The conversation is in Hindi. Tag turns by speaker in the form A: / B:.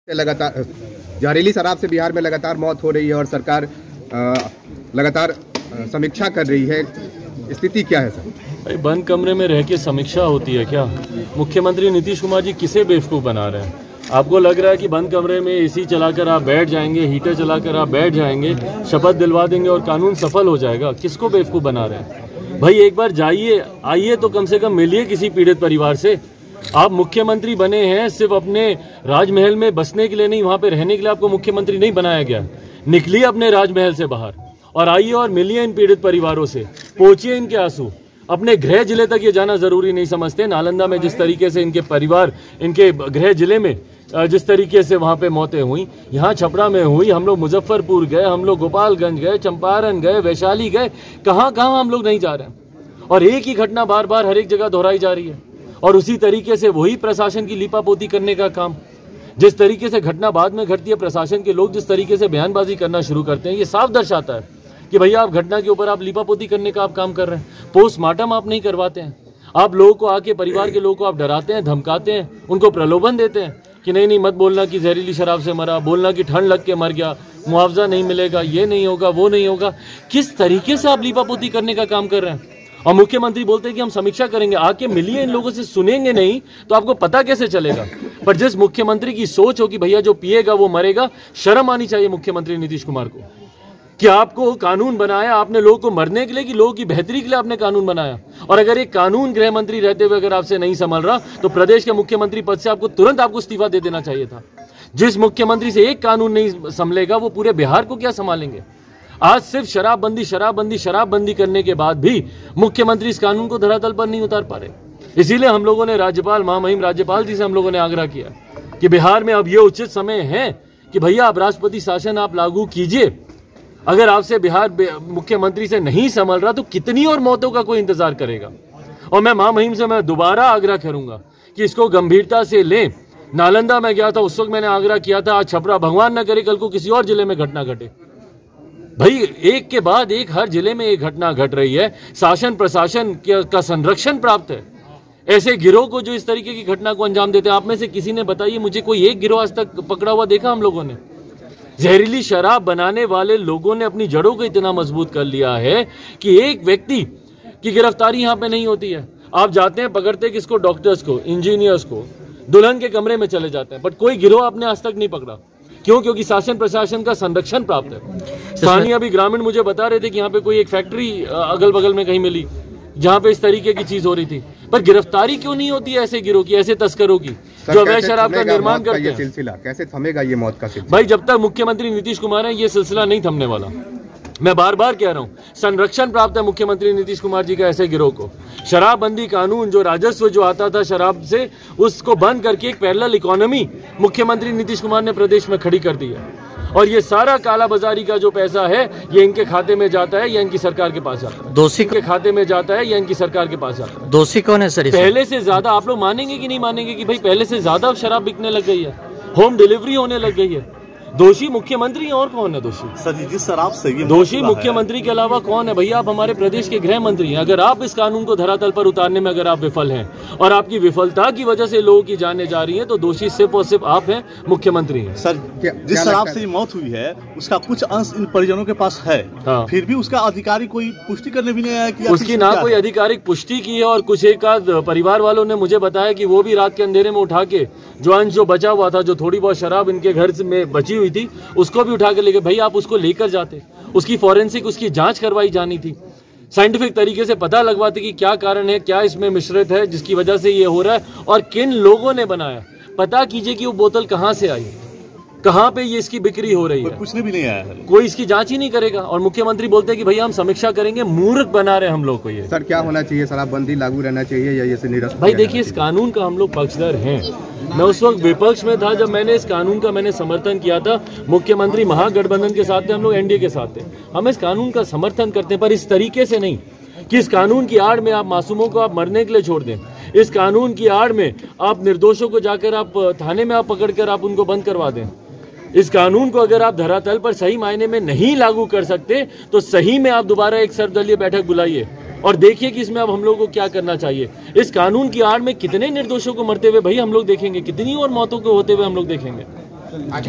A: लगातार जहरीली शराब से बिहार में लगातार मौत हो रही है और सरकार लगातार समीक्षा कर रही है। स्थिति क्या है सर?
B: भाई बंद कमरे में रह के समीक्षा होती है क्या? मुख्यमंत्री नीतीश कुमार जी किसे बेवकूफ़ बना रहे हैं? आपको लग रहा है कि बंद कमरे में एसी चलाकर आप बैठ जाएंगे, हीटर चलाकर आप बैठ जाएंगे, शपथ दिलवा देंगे और कानून सफल हो जाएगा? किसको बेवकूफ़ बना रहे हैं? भाई एक बार जाइए, आइए तो कम से कम मिलिए किसी पीड़ित परिवार से। आप मुख्यमंत्री बने हैं सिर्फ अपने राजमहल में बसने के लिए नहीं, वहां पे रहने के लिए आपको मुख्यमंत्री नहीं बनाया गया। निकलिए अपने राजमहल से बाहर और आइए और मिलिए इन पीड़ित परिवारों से, पहुंचिए इनके आंसू। अपने गृह जिले तक ये जाना जरूरी नहीं समझते? नालंदा में जिस तरीके से इनके परिवार, इनके गृह जिले में जिस तरीके से वहां पे मौतें हुई, यहाँ छपरा में हुई, हम लोग मुजफ्फरपुर गए, हम लोग गोपालगंज गए, चंपारण गए, वैशाली गए, कहाँ कहाँ हम लोग नहीं जा रहे हैं। और एक ही घटना बार बार हर एक जगह दोहराई जा रही है और उसी तरीके से वही प्रशासन की लीपापोती करने का काम। जिस तरीके से घटना बाद में घटती है, प्रशासन के लोग जिस तरीके से बयानबाजी करना शुरू करते हैं, ये साफ दर्शाता है कि भैया आप घटना के ऊपर आप लीपापोती करने का आप काम कर रहे हैं। पोस्टमार्टम आप नहीं करवाते हैं, आप लोगों को आके, परिवार के लोगों को आप डराते हैं, धमकाते हैं, उनको प्रलोभन देते हैं कि नहीं नहीं मत बोलना कि जहरीली शराब से मरा, बोलना कि ठंड लग के मर गया, मुआवजा नहीं मिलेगा, ये नहीं होगा, वो नहीं होगा। किस तरीके से आप लीपापोती करने का काम कर रहे हैं? और मुख्यमंत्री बोलते हैं कि हम समीक्षा करेंगे। आके मिलिए इन लोगों से, सुनेंगे नहीं तो आपको पता कैसे चलेगा? पर जिस मुख्यमंत्री की सोच हो कि भैया जो पिएगा वो मरेगा, शर्म आनी चाहिए मुख्यमंत्री नीतीश कुमार को कि आपको कानून बनाया आपने लोगों को मरने के लिए कि लोगों की बेहतरी के लिए आपने कानून बनाया। और अगर एक कानून गृह मंत्री रहते हुए अगर आपसे नहीं संभल रहा तो प्रदेश के मुख्यमंत्री पद से आपको तुरंत आपको इस्तीफा दे देना चाहिए था। जिस मुख्यमंत्री से एक कानून नहीं संभलेगा वो पूरे बिहार को क्या संभालेंगे? आज सिर्फ शराबबंदी करने के बाद भी मुख्यमंत्री इस कानून को धरातल पर नहीं उतार पा रहे। इसीलिए हम लोगों ने राज्यपाल, महामहिम राज्यपाल जी से हम लोगों ने आग्रह किया कि बिहार में अब ये उचित समय है कि भैया आप राष्ट्रपति शासन आप लागू कीजिए। अगर आपसे बिहार मुख्यमंत्री से नहीं संभल रहा तो कितनी और मौतों का कोई इंतजार करेगा? और मैं महामहिम से मैं दोबारा आग्रह करूंगा कि इसको गंभीरता से लें। नालंदा में गया था, उस वक्त मैंने आग्रह किया था, आज छपरा, भगवान न करे कल को किसी और जिले में घटना घटे। भाई एक के बाद एक हर जिले में एक घटना घट रही है, शासन प्रशासन का संरक्षण प्राप्त है ऐसे गिरोह को जो इस तरीके की घटना को अंजाम देते हैं। आप में से किसी ने बताइए मुझे कोई एक गिरोह आज तक पकड़ा हुआ देखा हम लोगों ने? जहरीली शराब बनाने वाले लोगों ने अपनी जड़ों को इतना मजबूत कर लिया है कि एक व्यक्ति की गिरफ्तारी यहाँ पे नहीं होती है। आप जाते हैं, पकड़ते किसको? डॉक्टर्स को, इंजीनियर्स को, दुल्हन के कमरे में चले जाते हैं, बट कोई गिरोह आपने आज तक नहीं पकड़ा। क्यों? क्योंकि शासन प्रशासन का संरक्षण प्राप्त है। स्थानीय अभी ग्रामीण मुझे बता रहे थे कि यहाँ पे कोई एक फैक्ट्री अगल बगल में कहीं मिली जहाँ पे इस तरीके की चीज हो रही थी, पर गिरफ्तारी क्यों नहीं होती है ऐसे गिरोह की, ऐसे तस्करों की जो अवैध शराब का निर्माण करते हैं?
A: सिलसिला कैसे थमेगा ये मौत का सिलसिला?
B: भाई जब तक मुख्यमंत्री नीतीश कुमार है ये सिलसिला नहीं थमने वाला। मैं बार बार कह रहा हूँ, संरक्षण प्राप्त है मुख्यमंत्री नीतीश कुमार जी का ऐसे गिरोह को। शराबबंदी कानून, जो राजस्व जो आता था शराब से, उसको बंद करके एक पैरेलल इकोनॉमी मुख्यमंत्री नीतीश कुमार ने प्रदेश में खड़ी कर दी है। और ये सारा कालाबाजारी का जो पैसा है ये इनके खाते में जाता है या इनकी सरकार के पास जाता है? दोषी के खाते में जाता है या इनकी सरकार के पास जाता है? दोषी कौन है सर? पहले से ज्यादा आप लोग मानेंगे कि नहीं मानेंगे कि भाई पहले से ज्यादा शराब बिकने लग गई है, होम डिलीवरी होने लग गई है। दोषी मुख्यमंत्री और कौन है दोषी? सर जिस शराब से दोषी मुख्यमंत्री के अलावा कौन है? भैया आप हमारे प्रदेश के गृह मंत्री हैं। अगर आप इस कानून को धरातल पर उतारने में अगर आप विफल हैं और आपकी विफलता की वजह से लोगों की जानें जा रही हैं तो दोषी सिर्फ और सिर्फ आप हैं, मुख्यमंत्री हैं।
C: सर जिस शराब से मौत हुई है उसका कुछ अंश इन परिजनों के पास है। हाँ। फिर भी उसका अधिकारी कोई पुष्टि करने भी नहीं आया कि
B: उसकी ना कोई आधिकारिक पुष्टि की है। और कुछ एक आध परिवार वालों ने मुझे बताया कि वो भी रात के अंधेरे में उठा के जो अंश जो बचा हुआ था, जो थोड़ी बहुत शराब इनके घर में बची हुई थी, उसको भी उठा के लेके, भाई आप उसको लेकर जाते, उसकी फॉरेंसिक उसकी जांच करवाई जानी थी, साइंटिफिक तरीके से पता लगवाते कि क्या कारण है, क्या इसमें मिश्रित है जिसकी वजह से ये हो रहा है और किन लोगों ने बनाया। पता कीजिए कि वो बोतल कहां से आई, कहां पे ये इसकी बिक्री हो रही है।
C: कुछ भी नहीं आया है,
B: कोई इसकी जांच ही नहीं करेगा। और मुख्यमंत्री बोलते हैं कि भैया हम समीक्षा करेंगे। मूर्ख बना रहे हम लोग को ये।
A: सर क्या होना चाहिए? शराबबंदी लागू रहना चाहिए या ये निरस्त?
B: भाई देखिए, इस कानून का हम लोग पक्षधर हैं। मैं उस वक्त विपक्ष में था जब मैंने इस कानून का मैंने समर्थन किया था। मुख्यमंत्री महागठबंधन के साथ थे, हम लोग एनडीए के साथ थे। हम इस कानून का समर्थन करते हैं, पर इस तरीके से नहीं कि इस कानून की आड़ में आप मासूमों को आप मरने के लिए छोड़ दें। इस कानून की आड़ में आप निर्दोषों को जाकर आप थाने में आप पकड़कर आप उनको बंद करवा दें। इस कानून को अगर आप धरातल पर सही मायने में नहीं लागू कर सकते तो सही में आप दोबारा एक सर्वदलीय बैठक बुलाइए और देखिए कि इसमें अब हम लोगों को क्या करना चाहिए। इस कानून की आड़ में कितने निर्दोषों को मरते हुए भाई हम लोग देखेंगे, कितनी और मौतों को होते हुए हम लोग देखेंगे।
A: आगे